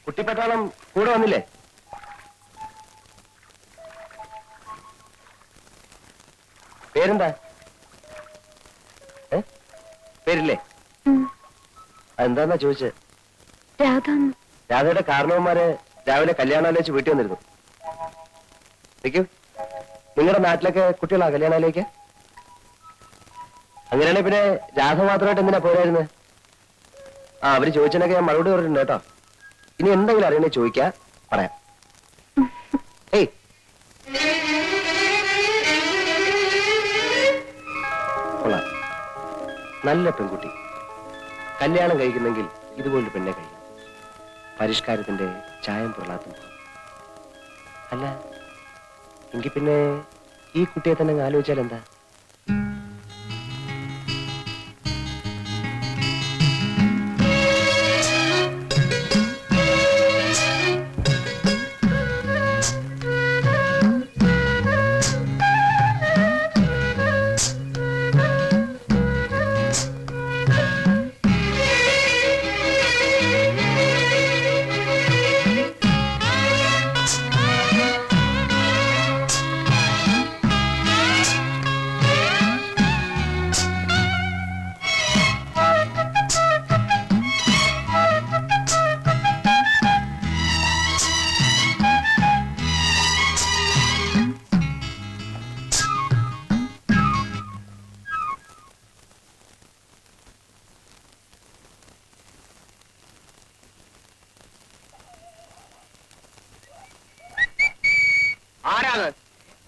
കുട്ടിപ്പട്ടാളം കൂടെ വന്നില്ലേ? പേരെന്താ? പേരില്ലേ? അതെന്താന്നാ ചോദിച്ചത്? രാധയുടെ കാരണവന്മാര് രാവിലെ കല്യാണാലോചിച്ച് വീട്ടിൽ വന്നിരുന്നു. നിൽക്കൂ. നിങ്ങളുടെ നാട്ടിലൊക്കെ കുട്ടികളാ കല്യാണാലോചിക്ക? അങ്ങനെയാണെങ്കിൽ പിന്നെ രാധ മാത്രമായിട്ട് എന്തിനാ പോരായിരുന്നത്? അവര് ചോദിച്ചതിനൊക്കെ ഞാൻ മറുപടി പറഞ്ഞിട്ടുണ്ട് കേട്ടോ. ഇനി എന്തെങ്കിലും അറിയണേ ചോദിക്കാ, പറയാം. ഏയ് കൊള്ളാം, നല്ല പെൺകുട്ടി. കല്യാണം കഴിക്കുന്നെങ്കിൽ ഇതുപോലെ പെണ്ണെ കഴിക്കും. പരിഷ്കാരത്തിന്റെ ചായം പൊള്ളാത്തും. അല്ല എങ്കിൽ പിന്നെ ഈ കുട്ടിയെ തന്നെ ആലോചിച്ചാൽ എന്താ?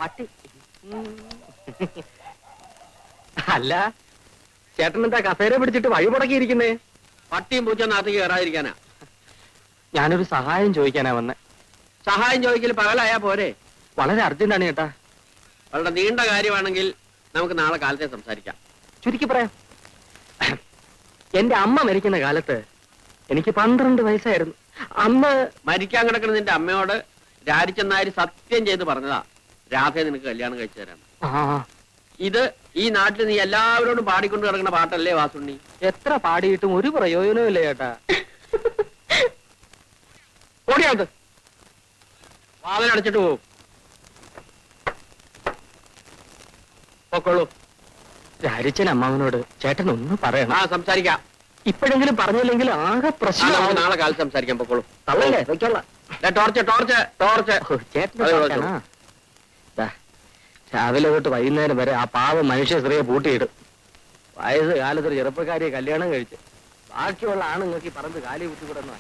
പട്ടി അല്ല, ചേട്ടൻ എന്താ കസേര പിടിച്ചിട്ട് വഴി മുടക്കിയിരിക്കുന്നേ? പട്ടിയും പൂച്ചൊന്നകത്തേക്ക് കയറാതിരിക്കാനാ. ഞാനൊരു സഹായം ചോദിക്കാനാ വന്നെ. സഹായം ചോദിക്കൽ പകലായാ പോരെ? വളരെ അർജന്റാണ് ചേട്ടാ. വളരെ നീണ്ട കാര്യമാണെങ്കിൽ നമുക്ക് നാളെ കാലത്തെ സംസാരിക്കാം. ചുരുക്കി പറയാം. എന്റെ അമ്മ മരിക്കുന്ന കാലത്ത് എനിക്ക് 12 വയസ്സായിരുന്നു. അന്ന് മരിക്കാൻ കിടക്കുന്ന നിന്റെ അമ്മയോട് രാജിച്ചെന്നാര് സത്യം ചെയ്ത് പറഞ്ഞതാ രാധയെ നിനക്ക് കല്യാണം കഴിച്ചു തരാം. ഇത് ഈ നാട്ടിൽ നീ എല്ലാവരോടും പാടിക്കൊണ്ട് കിടക്കുന്ന പാട്ടല്ലേ വാസുണ്ണി? എത്ര പാടിയിട്ടും ഒരു പ്രയോജനവും ഇല്ല ചേട്ടാ. ഓടിയാത് വാതിലടച്ചിട്ട് പോകും. പൊക്കോളൂ. രാജിച്ചൻ അമ്മാവനോട് ചേട്ടൻ ഒന്ന് പറയണം. സംസാരിക്കാം. ഇപ്പോഴെങ്കിലും പറഞ്ഞില്ലെങ്കിൽ ആകെ പ്രശ്നം. നാളെ കാലത്ത് സംസാരിക്കാൻ. പൊക്കോളൂ. തള്ളല്ലേ? വെച്ചോളാം. രാവിലെ തൊട്ട് വൈകുന്നേരം വരെ ആ പാവം മനുഷ്യ സ്ത്രീയെ പൂട്ടിയിടും. വയസ്സ് കാലത്തൊരു ചെറുപ്പക്കാരിയെ കല്യാണം കഴിച്ച് ബാക്കിയുള്ള ആണുങ്ങൾക്ക് ഈ പറമ്പ് കാലി കുത്തിക്കൂടുന്നു.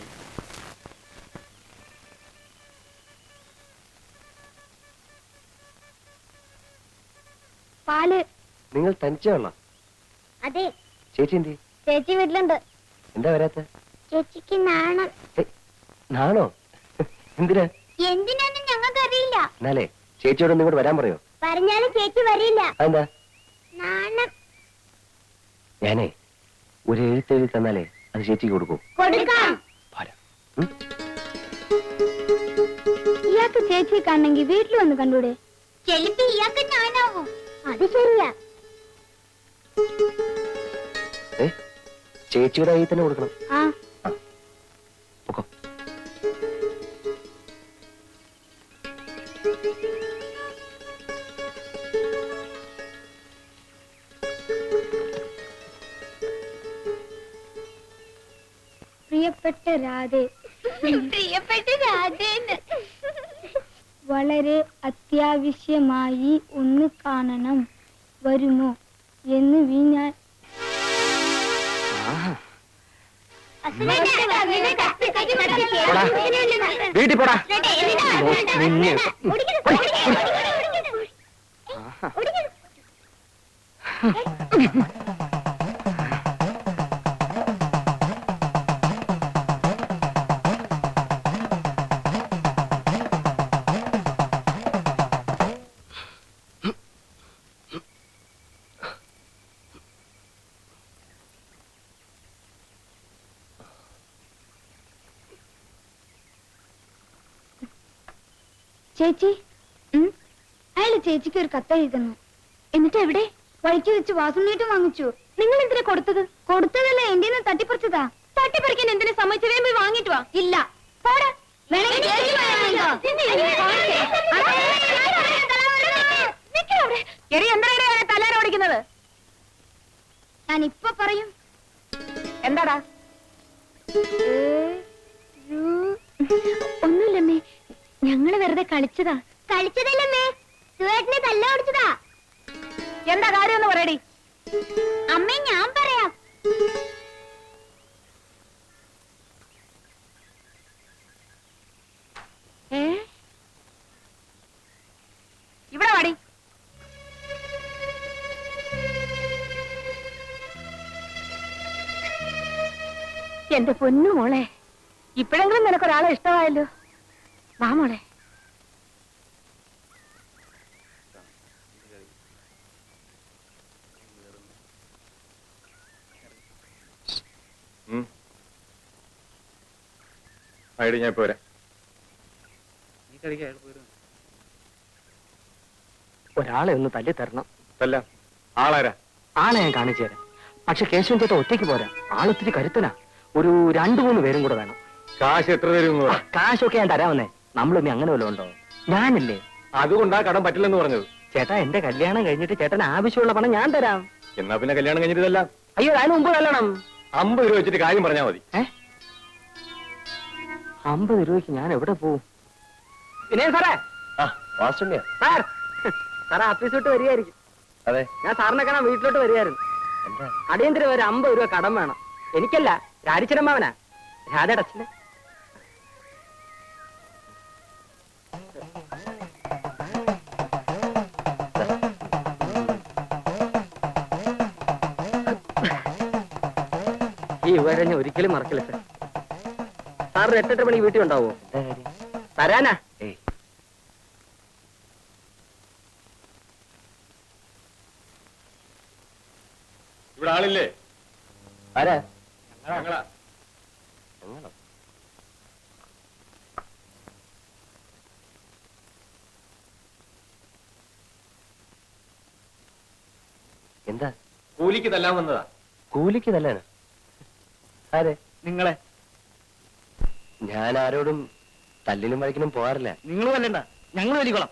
പാല് നിങ്ങൾ തനിച്ചുള്ള? അതെ. ചേച്ചി എന്തി? ചേച്ചി വീട്ടിലുണ്ട്. എന്താ വരാത്ത? ചേച്ചിക്ക് നാണം. നാണോ? എന്തിനാ? എന്തിനാന്നും ഞങ്ങൾക്ക് അറിയില്ല. എന്നാലേ ചേച്ചിയോട് ഇങ്ങോട്ട് വരാൻ പറയോ? പറഞ്ഞാലും ചേച്ചി വരില്ല. അതെന്താ? നാണം. ഞാനേ ഒരു എഴുത്തെഴുതി തന്നാലേ അത് ചേച്ചിക്ക് കൊടുക്കും. കൊടുക്കാം. ഇയാൾക്ക് ചേച്ചി കാണണമെങ്കിൽ വീട്ടിൽ വന്ന് കണ്ടൂടെ? ചെലുപ്പി ഇയാൾക്ക് ഞാനാവും. അത് ശരിയാ. ചേച്ചിയുടെ കയ്യിൽ തന്നെ കൊടുക്കണം. പ്രിയപ്പെട്ട രാധേ, പ്രിയപ്പെട്ട രാധേന്ന് വളരെ അത്യാവശ്യമായി ഒന്ന് കാണണം, വരുമോ എന്ന് ഞാൻ വീട്ടിൽ പോടാ. ചേച്ചി, അയാള് ചേച്ചിക്ക് ഒരു കത്തെഴുതി തന്നു. എന്നിട്ട് എവിടെ? വഴിക്ക് വെച്ച് വാസുണ്ണീട്ടും വാങ്ങിച്ചു. നിങ്ങൾ എന്തിനാ കൊടുത്തത്? കൊടുത്തതല്ല, എന്റെ തട്ടിപ്പറിച്ചതാ. തട്ടിപ്പറിക്കാൻ എന്തിനു സമ്മതിച്ചു വേമ്പ് വാങ്ങിട്ട് വാ. ഇല്ല പോടാ. തലാര ഓടിക്കുന്നത് ഞാൻ ഇപ്പൊ പറയും. എന്താടാ? ഒന്നുമില്ലമ്മേ, ഞങ്ങള് വെറുതെ കളിച്ചതാ. കളിച്ചതല്ലമ്മേ, സുവേട്ടനെ തല്ല ഓടിച്ചതാ. എന്താ കാര്യം ഒന്ന് പറയടി. അമ്മേ ഞാൻ പറയാം. ഇവിടെ വാടി. എന്റെ പൊന്നു മോളെ, ഇപ്പോഴെങ്കിലും നിനക്കൊരാളെ ഇഷ്ടമായല്ലോ. വാ മോളെ. ഞാൻ പോരാ. ഒരാളെ ഒന്ന് തല്ലി തരണം. അല്ല ആളാരാ? ആളെ ഞാൻ കാണിച്ചു തരാം. പക്ഷെ കേശവൻ ചേട്ടൻ ഒറ്റയ്ക്ക് പോരാ, ആളൊത്തിരി കരുത്തനാ. ഒരു 2-3 പേരും കൂടെ വേണം. കാശ് എത്ര തരും? കാശൊക്കെ ഞാൻ തരാമെന്നേ. നമ്മളിനി അങ്ങനെ വല്ലതും ഉണ്ടോ? ഞാനില്ലേ. അതുകൊണ്ടാ കടം പറ്റില്ലെന്ന് പറഞ്ഞത്. ചേട്ടാ, എന്റെ കല്യാണം കഴിഞ്ഞിട്ട് ചേട്ടന് ആവശ്യമുള്ള പണം ഞാൻ തരാം. എന്നാ പിന്നെ കല്യാണം കഴിഞ്ഞിട്ടല്ല. അയ്യോ, അതിന് മുമ്പ് കല്യാണം. 50 രൂപ വെച്ചിട്ട് കാര്യം പറഞ്ഞാൽ മതി. 50 രൂപയ്ക്ക് ഞാൻ എവിടെ പോവും? പിന്നെ സാറേ, വാസുണ്ണിയാ? സാർ സാറേ ഓഫീസ് വിട്ട് വരികയായിരിക്കും. അതെ. ഞാൻ സാറിനെ കാണാൻ വീട്ടിലോട്ട് വരികയായിരുന്നു. എന്താ? അടിയന്തരം ഒരു 50 രൂപ കടം വേണം. എനിക്കല്ല, രാജിച്ചനമ്മാവനാ, രാധയുടെ അച്ഛന്. ഈ വിവരം ഞാൻ ഒരിക്കലും മറക്കില്ല സാർ. സാറിന് 8-8 മണിക്ക് വീട്ടിൽ ഉണ്ടാവോ? തരാനാ. ഇവിടെ ആളില്ലേ? ആരാ? ഞങ്ങളാ. എന്താ? കൂലിക്ക് തല്ലാൻ വന്നതാ. കൂലിക്ക് തല്ലാന്? അതെ, നിങ്ങളെ. ഞാൻ ആരോടും തല്ലിനും വഴക്കിനും പോകാറില്ല. നിങ്ങൾ വല്ലണ്ട, ഞങ്ങൾ വലിക്കോളാം.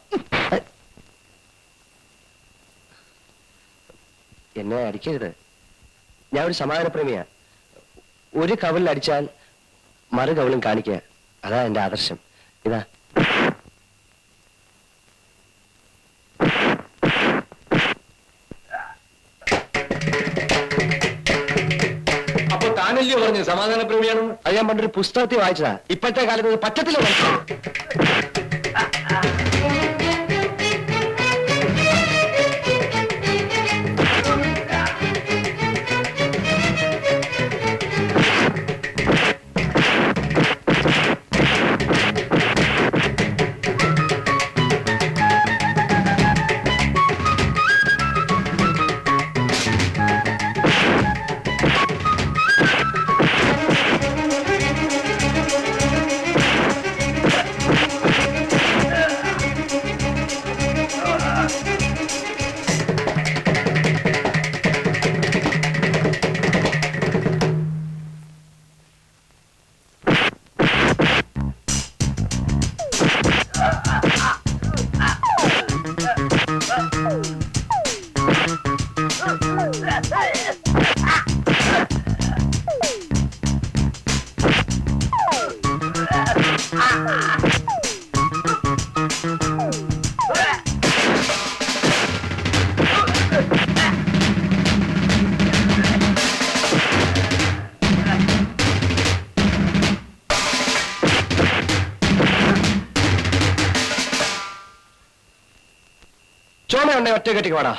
എന്നെ അടിക്കരുത്. ഞാൻ ഒരു സമാധാനപ്രേമിയാ. ഒരു കവലിൽ അടിച്ചാൽ മറു കവലും കാണിക്കുക, അതാ എന്റെ ആദർശം. ഇതാ. അപ്പൊ താനല്ലയോ പറഞ്ഞു സമാധാനപ്രേമിയാണെന്ന്? അത് ഞാൻ പണ്ടൊരു പുസ്തകത്തിൽ വായിച്ചതാ. ഇപ്പോഴത്തെ കാലത്ത് പറ്റത്തില്ല. ചോമയുണ്ടെ ഒറ്റ കെട്ടിക്ക് വാടാ.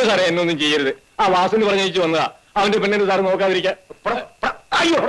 അയ്യോ സാറേ എന്നൊന്നും ചെയ്യരുത്. ആ വാസുവിന് പറഞ്ഞേച്ചു വന്നതാ. അവന്റെ പെണ്ണിന് സാറ് നോക്കാതിരിക്കാൻ. അയ്യോ